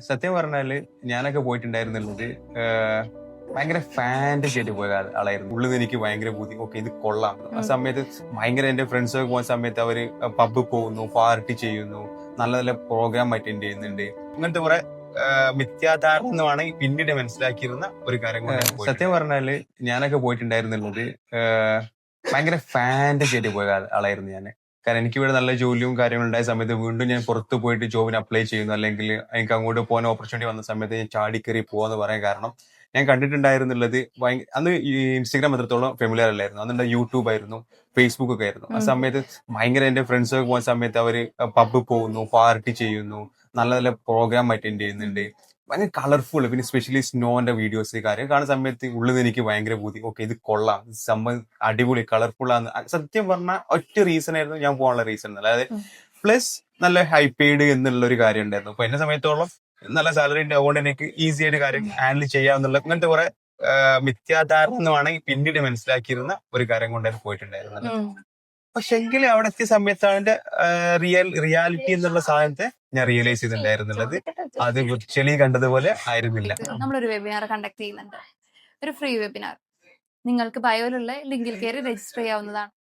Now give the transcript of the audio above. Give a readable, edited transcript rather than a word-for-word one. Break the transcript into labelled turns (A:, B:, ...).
A: സത്യം പറഞ്ഞാല് ഞാനൊക്കെ പോയിട്ടുണ്ടായിരുന്നുള്ളത് ഭയങ്കര ഫാന്റസി ആയിട്ട് പോയ ആളായിരുന്നു. ഉള്ളിൽ നിന്ന് എനിക്ക് ഭയങ്കര ബുദ്ധി ഓക്കെ ഇത് കൊള്ളാം. ആ സമയത്ത് ഭയങ്കര എന്റെ ഫ്രണ്ട്സ് ഒക്കെ പോകുന്ന സമയത്ത് അവര് പബ്ബ് പോകുന്നു, പാർട്ടി ചെയ്യുന്നു, നല്ല നല്ല പ്രോഗ്രാം അറ്റൻഡ് ചെയ്യുന്നുണ്ട്. ഇങ്ങനത്തെ കുറെ മിഥ്യാധാരണമാണ് പിന്നീട് മനസ്സിലാക്കിയിരുന്ന ഒരു കാര്യം കൊണ്ട് സത്യം പറഞ്ഞാല് ഞാനൊക്കെ പോയിട്ടുണ്ടായിരുന്നുള്ളത് ഭയങ്കര ഫാന്റസി ആയിട്ട് പോയ ആളായിരുന്നു ഞാൻ. കാരണം എനിക്കിവിടെ നല്ല ജോലിയും കാര്യങ്ങളും ഉണ്ടായ സമയത്ത് വീണ്ടും ഞാൻ പുറത്ത് പോയിട്ട് ജോബിന് അപ്ലൈ ചെയ്യുന്നു, അല്ലെങ്കിൽ എനിക്ക് അങ്ങോട്ട് പോകാൻ ഓപ്പർച്യൂണിറ്റി വന്ന സമയത്ത് ഞാൻ ചാടിക്കറി പോവാന്ന് പറയാൻ കാരണം ഞാൻ കണ്ടിട്ടുണ്ടായിരുന്നുള്ളത് അന്ന് ഈ ഇൻസ്റ്റഗ്രാം അത്രത്തോളം ഫെമിലിയർ അല്ലായിരുന്നു. അന്നുണ്ട് യൂട്യൂബ് ആയിരുന്നു, ഫേസ്ബുക്ക് ഒക്കെ ആയിരുന്നു. ആ സമയത്ത് ഭയങ്കര എന്റെ ഫ്രണ്ട്സ് ഒക്കെ പോകുന്ന സമയത്ത് അവര് പബ്ബ് പോകുന്നു, പാർട്ടി ചെയ്യുന്നു, നല്ല നല്ല പ്രോഗ്രാം അറ്റൻഡ് ചെയ്യുന്നുണ്ട്. ഭയങ്കര കളർഫുൾ, പിന്നെ സ്പെഷ്യലി സ്നോന്റെ വീഡിയോസ് കാര്യം കാണുന്ന സമയത്ത് ഉള്ളിൽ നിന്ന് എനിക്ക് ഭയങ്കര ബുദ്ധി ഓക്കെ ഇത് കൊള്ളാം, സംഭവം അടിപൊളി കളർഫുൾ ആണ്. സത്യം പറഞ്ഞ ഒറ്റ റീസൺ ആയിരുന്നു ഞാൻ പോകാനുള്ള റീസൺ. അതായത് പ്ലസ് നല്ല ഹൈപ്പെയ്ഡ് എന്നുള്ള ഒരു കാര്യം ഉണ്ടായിരുന്നു. അപ്പൊ എന്നെ സമയത്തോളം നല്ല സാലറി ഉണ്ട്, അതുകൊണ്ട് എനിക്ക് ഈസി ആയിട്ട് കാര്യം ഹാൻഡിൽ ചെയ്യാന്നുള്ള ഇങ്ങനത്തെ കുറെ മിഥ്യാധാരണമാണ് പിന്നീട് മനസ്സിലാക്കിയിരുന്ന ഒരു കാര്യം കൊണ്ടായിരുന്നു പോയിട്ടുണ്ടായിരുന്നത്. പക്ഷെ എങ്കിൽ അവിടെ എത്തിയ സമയത്താണ് അതിന്റെ റിയാലിറ്റി എന്നുള്ള സാധനത്തെ ഞാൻ റിയലൈസ് ചെയ്തിട്ടുണ്ടായിരുന്നുള്ളത്. അത് വിർച്വലി കണ്ടതുപോലെ ആയിരുന്നില്ല.
B: നമ്മളൊരു വെബിനാർ കണ്ടക്ട് ചെയ്യുന്നുണ്ട്, ഒരു ഫ്രീ വെബിനാർ. നിങ്ങൾക്ക് ബയോയിലുള്ള ലിങ്കിൽ കയറി രജിസ്റ്റർ ചെയ്യാവുന്നതാണ്.